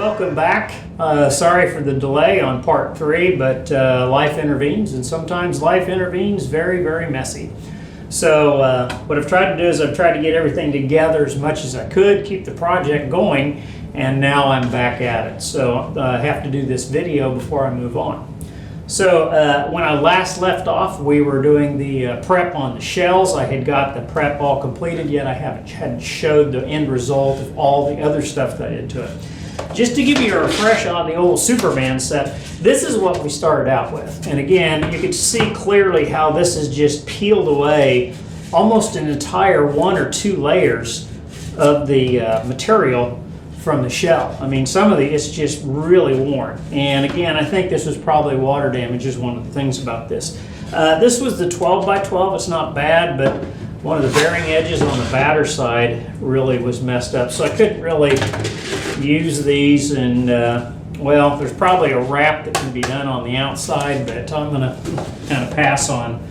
Welcome back. Sorry for the delay on part 3, but life intervenes, and sometimes life intervenes very, very messy. So what I've tried to do is I've tried to get everything together as much as I could, keep the project going, and now I'm back at it. So I have to do this video before I move on. So when I last left off, we were doing the prep on the shells. I had got the prep all completed, yet I hadn't showed the end result of all the other stuff that I did to it. Just to give you a refresh on the old Superman set, this is what we started out with. And again, you can see clearly how this is just peeled away almost an entire 1 or 2 layers of the material from the shell. I mean, some of it's just really worn. And again, I think this was probably water damage is one of the things about this. This was the 12 by 12. It's not bad, but one of the bearing edges on the batter side really was messed up. So I couldn't really use these, and well, there's probably a wrap that can be done on the outside, but I'm going to kind of pass on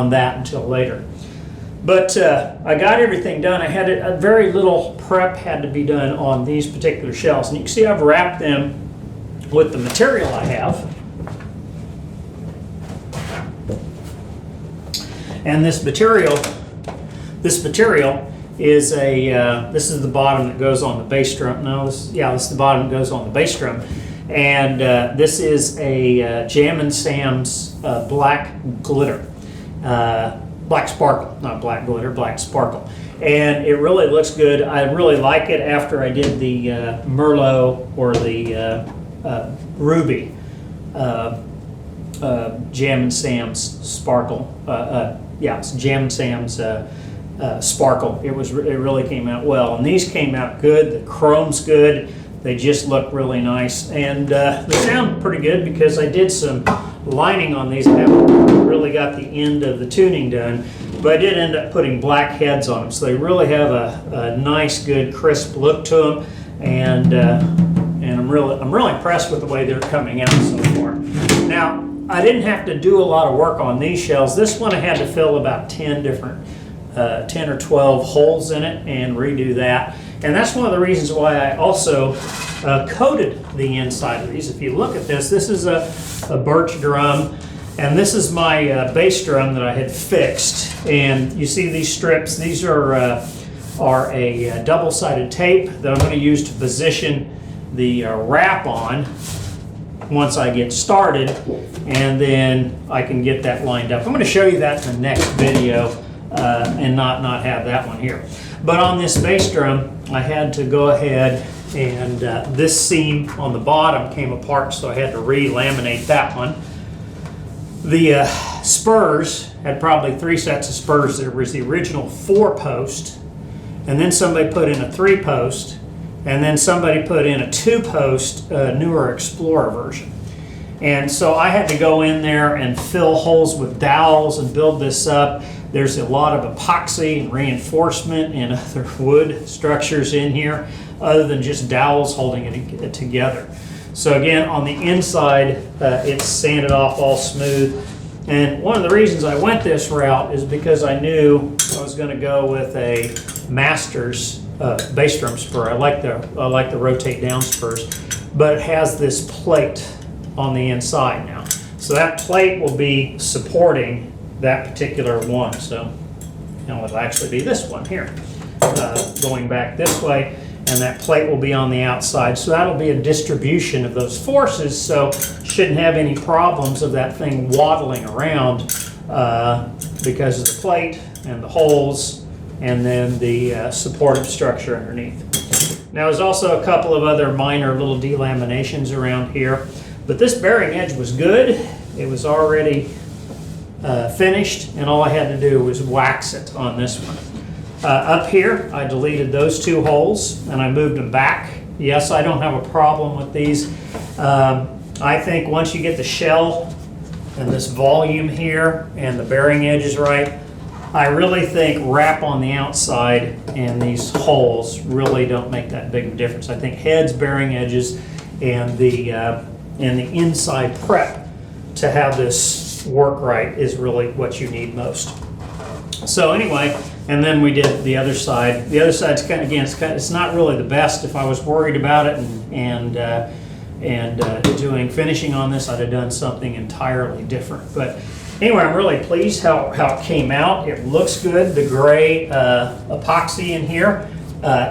that until later. But I got everything done. I had a very little prep had to be done on these particular shells, and you can see I've wrapped them with the material I have. And this material is this is the bottom that goes on the bass drum. No, this is the bottom that goes on the bass drum. And this is a Jam & Sam's black glitter. Black sparkle, not black glitter, black sparkle. And it really looks good. I really like it after I did the Merlot or the Ruby Jam & Sam's sparkle. It's Jam & Sam's sparkle. It really came out well, and these came out good. The chrome's good. They just look really nice, and they sound pretty good because I did some lining on these. I haven't really got the end of the tuning done, but I did end up putting black heads on them, so they really have a nice, good, crisp look to them, and I'm really impressed with the way they're coming out so far. Now, I didn't have to do a lot of work on these shells. This one I had to fill about 10 or 12 holes in it and redo that. And that's one of the reasons why I also coated the inside of these. If you look at this, this is a birch drum, and this is my bass drum that I had fixed. And you see these strips, these are a double-sided tape that I'm going to use to position the wrap on once I get started, and then I can get that lined up. I'm going to show you that in the next video and not have that one here. But on this bass drum, I had to go ahead and this seam on the bottom came apart, so I had to re-laminate that one. The spurs had probably 3 sets of spurs. There was the original 4-post, and then somebody put in a 3-post, and then somebody put in a 2-post newer Explorer version. And so I had to go in there and fill holes with dowels and build this up. There's a lot of epoxy and reinforcement and other wood structures in here other than just dowels holding it together. So again, on the inside, it's sanded off all smooth. And one of the reasons I went this route is because I knew I was going to go with a Masters bass drum spur. I like the rotate down spurs, but it has this plate on the inside now. So that plate will be supporting that particular one. So it'll actually be this one here, going back this way, and that plate will be on the outside. So that'll be a distribution of those forces, so shouldn't have any problems of that thing waddling around because of the plate and the holes and then the supportive structure underneath. Now there's also a couple of other minor little delaminations around here, but this bearing edge was good. It was already finished, and all I had to do was wax it on this one. Up here, I deleted those 2 holes and I moved them back. Yes, I don't have a problem with these. I think once you get the shell and this volume here and the bearing edges right, I really think wrap on the outside and these holes really don't make that big of a difference. I think heads, bearing edges, and the inside prep to have this work right is really what you need most. So anyway, And then we did the other side. The other side's kind of, again, it's not really the best. If I was worried about it and doing finishing on this, I'd have done something entirely different. But anyway, I'm really pleased how it came out. It looks good. The gray epoxy in here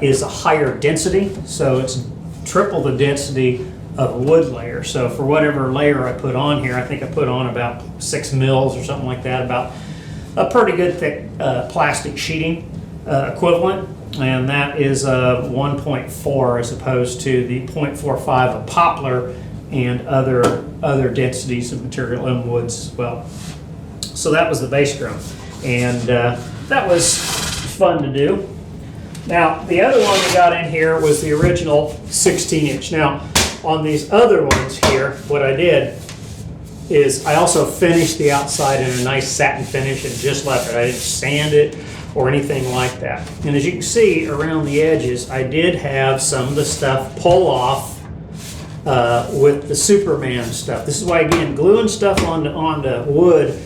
is a higher density, so it's triple the density of a wood layer. So for whatever layer I put on here, I think I put on about 6 mils or something like that, about a pretty good thick plastic sheeting equivalent, and that is a 1.4 as opposed to the 0.45 of poplar and other densities of material in woods as well. So that was the bass drum, and that was fun to do. Now the other one we got in here was the original 16-inch. Now on these other ones here, what I did is I also finished the outside in a nice satin finish and just left it. I didn't sand it or anything like that. And as you can see around the edges, I did have some of the stuff pull off with the Superman stuff. This is why, again, gluing stuff onto wood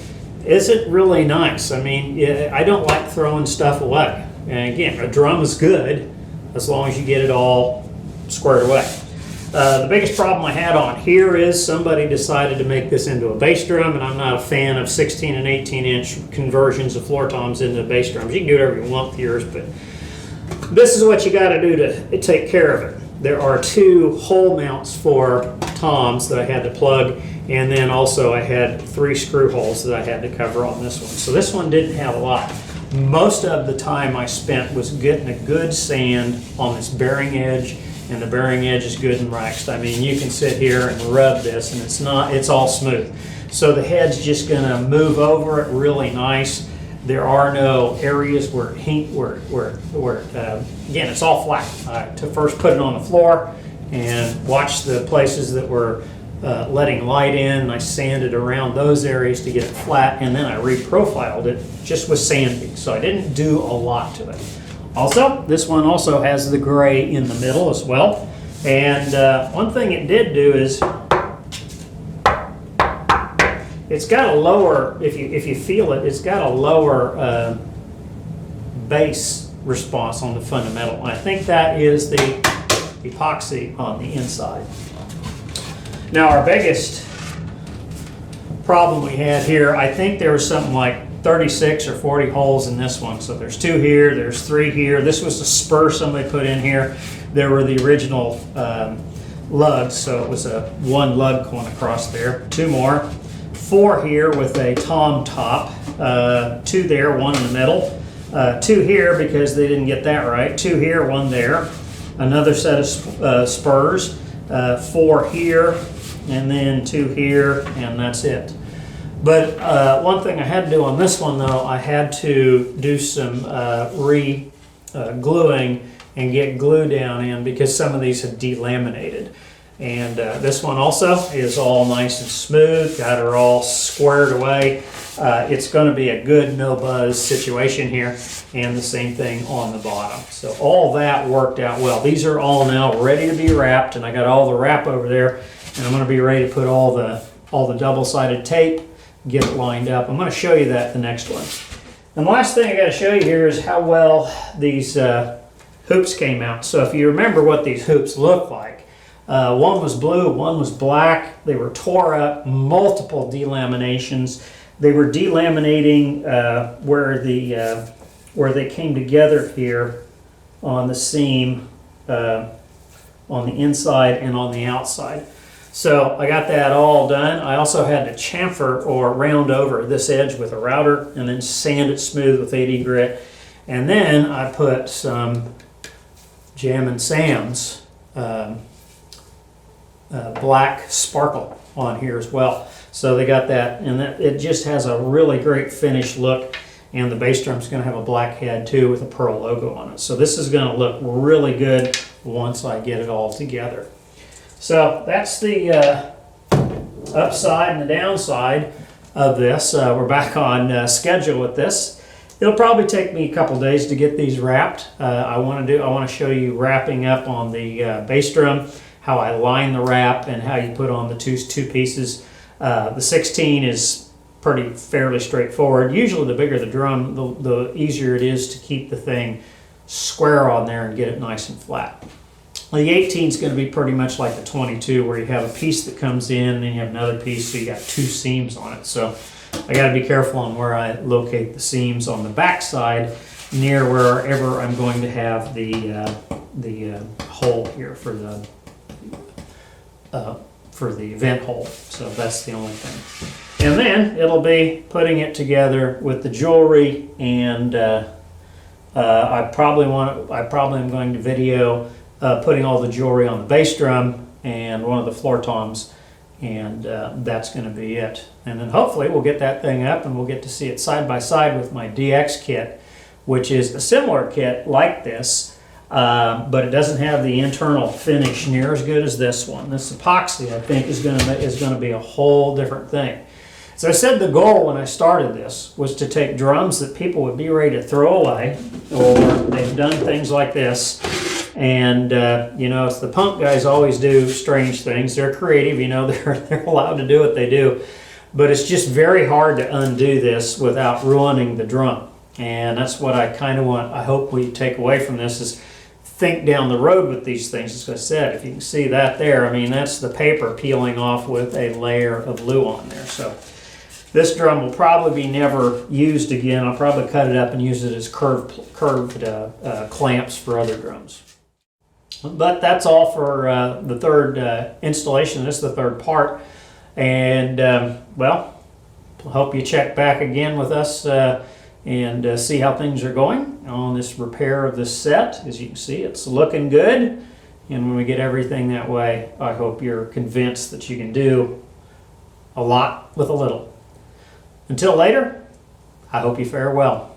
isn't really nice. I mean, I don't like throwing stuff away. And again, a drum is good as long as you get it all squared away. The biggest problem I had on here is somebody decided to make this into a bass drum, and I'm not a fan of 16 and 18-inch conversions of floor toms into bass drums. You can do whatever you want with yours, but this is what you got to do to take care of it. There are 2 hole mounts for toms that I had to plug, and then also I had 3 screw holes that I had to cover on this one. So this one didn't have a lot. Most of the time I spent was getting a good sand on this bearing edge, and the bearing edge is good and waxed. I mean, you can sit here and rub this and it's all smooth. So the head's just gonna move over it really nice. There are no areas where again, it's all flat. To first put it on the floor and watch the places that were letting light in, and I sanded around those areas to get it flat, and then I reprofiled it just with sanding. So I didn't do a lot to it. Also, this one also has the gray in the middle as well. And one thing it did do is it's got a lower, if you feel it, it's got a lower bass response on the fundamental. And I think that is the epoxy on the inside. Now our biggest problem we had here, I think there was something like 36 or 40 holes in this one. So there's 2 here, there's 3 here. This was the spur somebody put in here. There were the original lugs, so it was a 1 lug going across there. 2 more. 4 here with a tom top. 2 there, 1 in the middle. 2 here because they didn't get that right. 2 here, 1 there. Another set of spurs. 4 here, and then 2 here, and that's it. But one thing I had to do on this one, though, I had to do some gluing and get glue down in because some of these had delaminated. And this one also is all nice and smooth, got her all squared away. It's going to be a good no buzz situation here, and the same thing on the bottom. So all that worked out well. These are all now ready to be wrapped, and I got all the wrap over there, and I'm going to be ready to put all the double-sided tape, get it lined up. I'm going to show you that the next one. And the last thing I got to show you here is how well these hoops came out. So if you remember what these hoops look like, one was blue, one was black. They were tore up, multiple delaminations. They were delaminating where they came together here on the seam, on the inside and on the outside. So I got that all done. I also had to chamfer or round over this edge with a router and then sand it smooth with 80 grit. And then I put some Jam & Sam's black sparkle on here as well. So they got that, and it just has a really great finished look. And the bass drum's going to have a black head too with a pearl logo on it. So this is going to look really good once I get it all together. So that's the upside and the downside of this. We're back on schedule with this. It'll probably take me a couple days to get these wrapped. I want to show you wrapping up on the bass drum, how I line the wrap and how you put on the two pieces. The 16 is pretty fairly straightforward. Usually the bigger the drum, the easier it is to keep the thing square on there and get it nice and flat. Well, the 18 is going to be pretty much like the 22, where you have a piece that comes in and then you have another piece, so you got two seams on it. So I got to be careful on where I locate the seams on the back side, near wherever I'm going to have the hole here for the vent hole. So that's the only thing. And then it'll be putting it together with the jewelry, and I probably am going to video putting all the jewelry on the bass drum and one of the floor toms, and that's going to be it. And then hopefully we'll get that thing up and we'll get to see it side by side with my DX kit, which is a similar kit like this, but it doesn't have the internal finish near as good as this one. This epoxy, I think, is going to be a whole different thing. So I said the goal when I started this was to take drums that people would be ready to throw away, or they've done things like this. And, you know, it's the punk guys always do strange things. They're creative, you know, they're allowed to do what they do. But it's just very hard to undo this without ruining the drum. And that's what I kind of want, I hope we take away from this, is think down the road with these things. As I said, if you can see that there, I mean, that's the paper peeling off with a layer of glue on there. So this drum will probably be never used again. I'll probably cut it up and use it as curved clamps for other drums. But that's all for the third installation. This is the third part. And, well, hope you check back again with us and see how things are going on this repair of this set. As you can see, it's looking good. And when we get everything that way, I hope you're convinced that you can do a lot with a little. Until later, I hope you fare well.